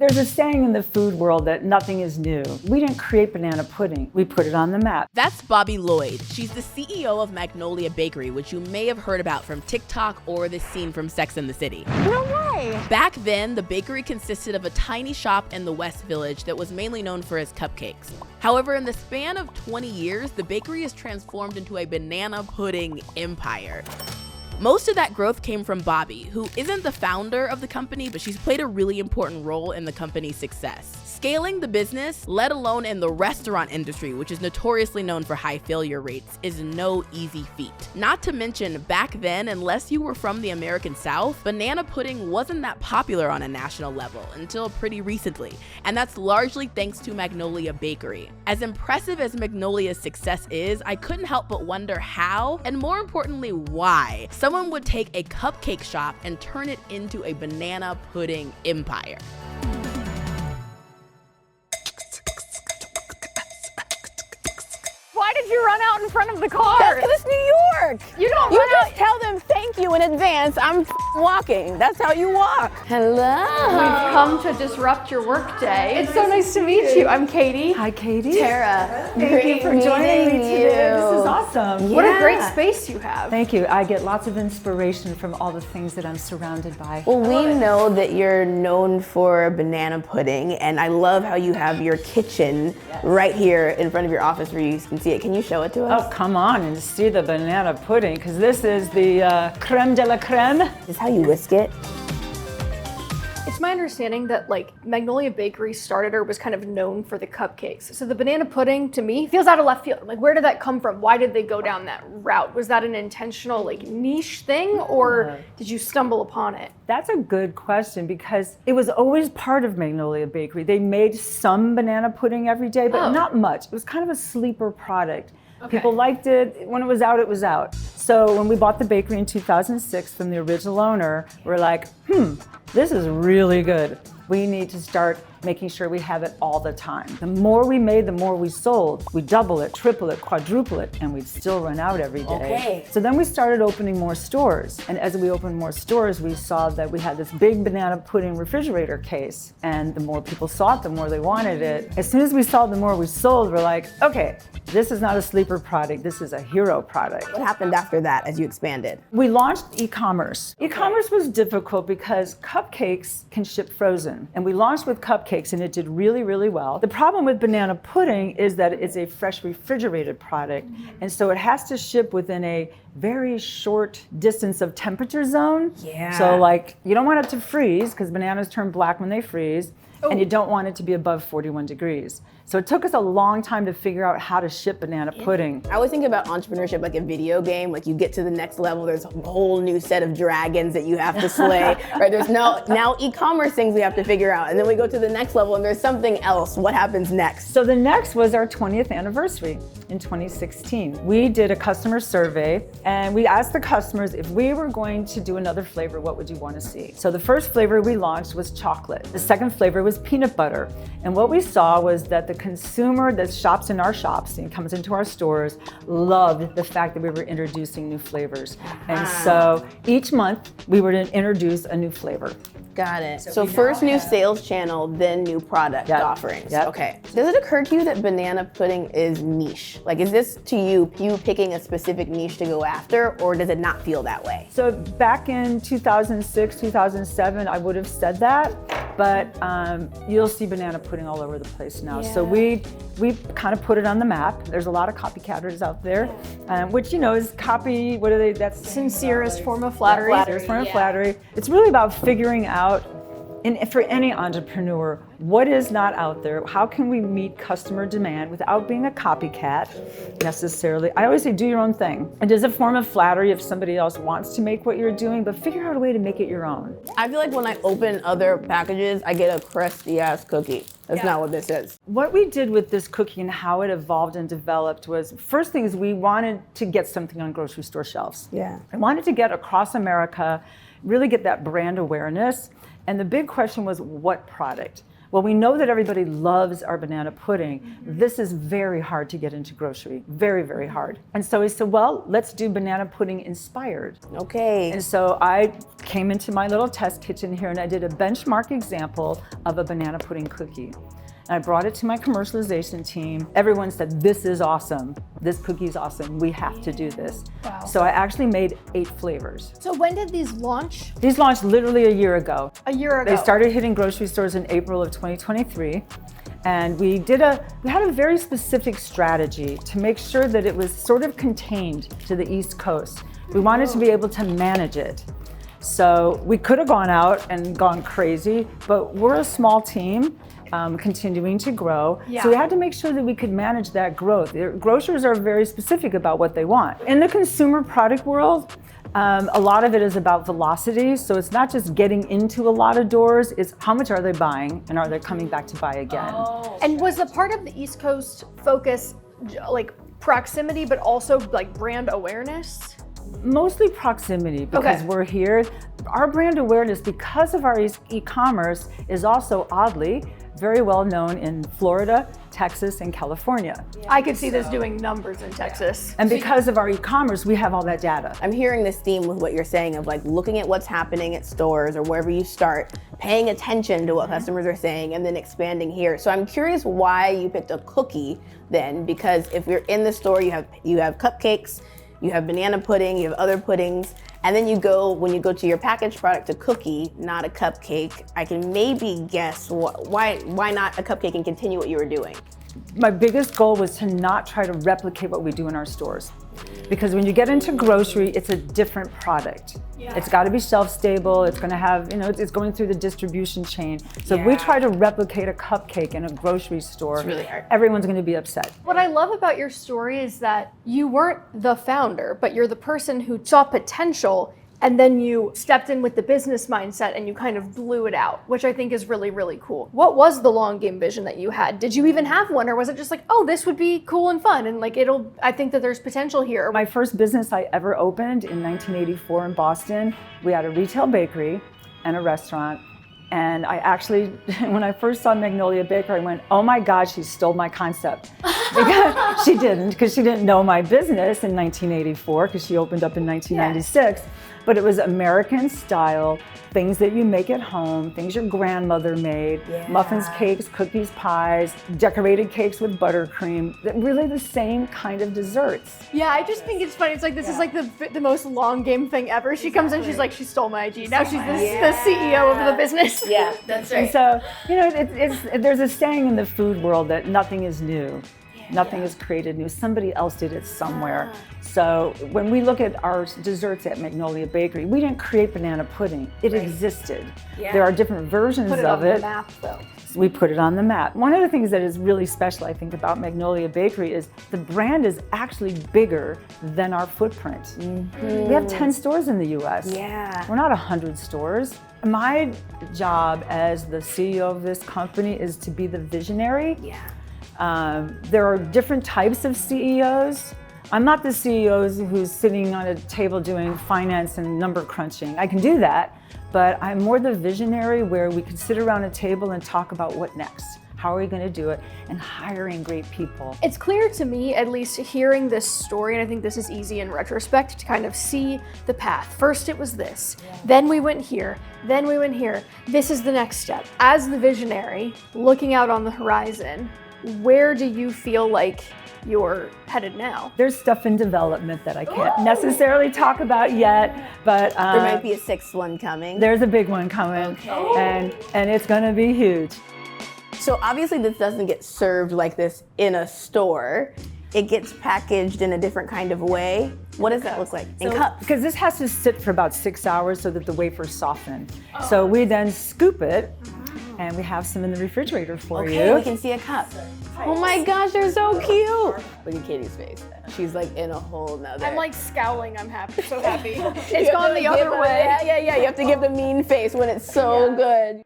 There's a saying in the food world that nothing is new. We didn't create banana pudding, we put it on the map. That's Bobbie Lloyd. She's the CEO of Magnolia Bakery, which you may have heard about from TikTok or the scene from Sex and the City. No way! Back then, the bakery consisted of a tiny shop in the West Village that was mainly known for its cupcakes. However, in the span of 20 years, the bakery has transformed into a banana pudding empire. Most of that growth came from Bobbie, who isn't the founder of the company, but she's played a really important role in the company's success. Scaling the business, let alone in the restaurant industry, which is notoriously known for high failure rates, is no easy feat. Not to mention, back then, unless you were from the American South, banana pudding wasn't that popular on a national level until pretty recently, and that's largely thanks to Magnolia Bakery. As impressive as Magnolia's success is, I couldn't help but wonder how, and more importantly, why, someone would take a cupcake shop and turn it into a banana pudding empire. Why did you run out in front of the car? That's because it's New York. You don't You run just out. tell them thank you in advance. I'm walking. That's how you walk. Hello. We've come to disrupt your workday. It's so nice to meet you. I'm Katie. Hi, Katie. Tara. Thank you for joining me today. This is awesome. What a great space you have. Thank you. I get lots of inspiration from all the things that I'm surrounded by. Well, we know that you're known for banana pudding, and I love how you have your kitchen right here in front of your office where you can see it. Can you show it to us? Oh, come on and see the banana pudding, because this is the creme de la creme. This is how you whisk it. It's my understanding that like Magnolia Bakery started or was kind of known for the cupcakes. So the banana pudding to me feels out of left field. Like, where did that come from? Why did they go down that route? Was that an intentional like niche thing, or did you stumble upon it? That's a good question, because it was always part of Magnolia Bakery. They made some banana pudding every day, but not much. It was kind of a sleeper product. People liked it. When it was out, it was out. So when we bought the bakery in 2006 from the original owner, we're like, this is really good. We need to start making sure we have it all the time. The more we made, the more we sold. We double it, triple it, quadruple it, and we'd still run out every day. Okay. So then we started opening more stores. And as we opened more stores, we saw that we had this big banana pudding refrigerator case. And the more people saw it, the more they wanted it. As soon as we saw the more we sold, we're like, okay, this is not a sleeper product, this is a hero product. What happened after that as you expanded? We launched e-commerce. E-commerce was difficult because cupcakes can ship frozen. And we launched with cupcakes and it did really, really well. The problem with banana pudding is that it's a fresh refrigerated product. And so it has to ship within a very short distance of temperature zone. Yeah. So like, you don't want it to freeze because bananas turn black when they freeze. And you don't want it to be above 41 degrees. So it took us a long time to figure out how to ship banana pudding. I always think about entrepreneurship like a video game. Like you get to the next level, there's a whole new set of dragons that you have to slay, right? There's now e-commerce things we have to figure out. And then we go to the next level and there's something else. What happens next? So the next was our 20th anniversary in 2016. We did a customer survey and we asked the customers if we were going to do another flavor, what would you want to see? So the first flavor we launched was chocolate. The second flavor was peanut butter. And what we saw was that the consumer that shops in our shops and comes into our stores loved the fact that we were introducing new flavors. And so each month we were to introduce a new flavor. Got it. So first new sales channel, then new product offerings. Yep. Okay. Does it occur to you that banana pudding is niche? Like, is this to you picking a specific niche to go after, or does it not feel that way? So back in 2006, 2007, I would have said that, but you'll see banana pudding all over the place now. Yeah. So we kind of put it on the map. There's a lot of copycatters out there, which, you know, is copy, what are they, that's Sincerest form of flattery. Sincerest form of flattery. It's really about figuring out, and for any entrepreneur, what is not out there? How can we meet customer demand without being a copycat necessarily? I always say, do your own thing. It is a form of flattery if somebody else wants to make what you're doing, but figure out a way to make it your own. I feel like when I open other packages, I get a crusty ass cookie. That's not what this is. What we did with this cookie and how it evolved and developed was, first thing is we wanted to get something on grocery store shelves. Yeah. I wanted to get across America, really get that brand awareness. And the big question was, what product? Well, we know that everybody loves our banana pudding. This is very hard to get into grocery, very, very hard. And so we said, well, let's do banana pudding inspired. Okay. And so I came into my little test kitchen here and I did a benchmark example of a banana pudding cookie. And I brought it to my commercialization team. Everyone said, this is awesome. This cookie's awesome. We have to do this. Wow. So I actually made 8 flavors. So when did these launch? These launched literally a year ago. A year ago. They started hitting grocery stores in April of 2023. And we had a very specific strategy to make sure that it was sort of contained to the East Coast. We wanted to be able to manage it. So we could have gone out and gone crazy, but we're a small team. Continuing to grow. Yeah. So we had to make sure that we could manage that growth. Grocers are very specific about what they want. In the consumer product world, a lot of it is about velocity. So it's not just getting into a lot of doors, it's how much are they buying and are they coming back to buy again. Oh. And was the part of the East Coast focus like proximity, but also like brand awareness? Mostly proximity because we're here. Our brand awareness, because of our e-commerce, is also oddly very well known in Florida, Texas, and California. I could see this doing numbers in Texas. And because of our e-commerce, we have all that data. I'm hearing this theme with what you're saying of like looking at what's happening at stores or wherever you start, paying attention to what customers are saying and then expanding here. So I'm curious why you picked a cookie then, because if you're in the store, you have cupcakes, you have banana pudding, you have other puddings, and then when you go to your packaged product, a cookie, not a cupcake. I can maybe guess why not a cupcake and continue what you were doing? My biggest goal was to not try to replicate what we do in our stores. Because when you get into grocery, it's a different product. It's got to be shelf stable. It's going to have, it's going through the distribution chain. So if we try to replicate a cupcake in a grocery store, it's really hard. Everyone's going to be upset. What I love about your story is that you weren't the founder, but you're the person who saw potential and then you stepped in with the business mindset and you kind of blew it out, which I think is really, really cool. What was the long game vision that you had? Did you even have one, or was it just like, oh, this would be cool and fun and like I think that there's potential here? My first business I ever opened in 1984 in Boston, we had a retail bakery and a restaurant. And I actually, when I first saw Magnolia Bakery, I went, oh my God, she stole my concept. Because she didn't know my business in 1984, because she opened up in 1996. But it was American style, things that you make at home, things your grandmother made, muffins, cakes, cookies, pies, decorated cakes with buttercream, really the same kind of desserts. Yeah, I just think it's funny. It's like, this is like the most long game thing ever. She comes in, she's like, she stole my idea. Now she's the CEO of the business. Yeah, that's right. And so, there's a saying in the food world that nothing is new. Nothing is created new. Somebody else did it somewhere. So when we look at our desserts at Magnolia Bakery, we didn't create banana pudding. It existed. There are different versions Put it of on it. the map, though. We put it on the map. One of the things that is really special, I think, about Magnolia Bakery is the brand is actually bigger than our footprint. We have 10 stores in the US. We're not 100 stores. My job as the CEO of this company is to be the visionary. There are different types of CEOs. I'm not the CEO who's sitting on a table doing finance and number crunching. I can do that, but I'm more the visionary where we can sit around a table and talk about what next. How are we going to do it? And hiring great people. It's clear to me, at least hearing this story, and I think this is easy in retrospect, to kind of see the path. First it was this, then we went here, then we went here. This is the next step. As the visionary, looking out on the horizon, where do you feel like you're headed now? There's stuff in development that I can't necessarily talk about yet, but there might be a 6th one coming. There's a big one coming, and it's going to be huge. So obviously this doesn't get served like this in a store. It gets packaged in a different kind of way. What does that look like? In cups? Because this has to sit for about 6 hours so that the wafers soften. So we then scoop it, and we have some in the refrigerator for you. We can see a cup. Oh my gosh, they're so cute. Look at Katie's face. She's like in a whole nother. I'm like scowling, I'm happy, so happy. It's gone the other way. Yeah, you have to give the mean face when it's so good.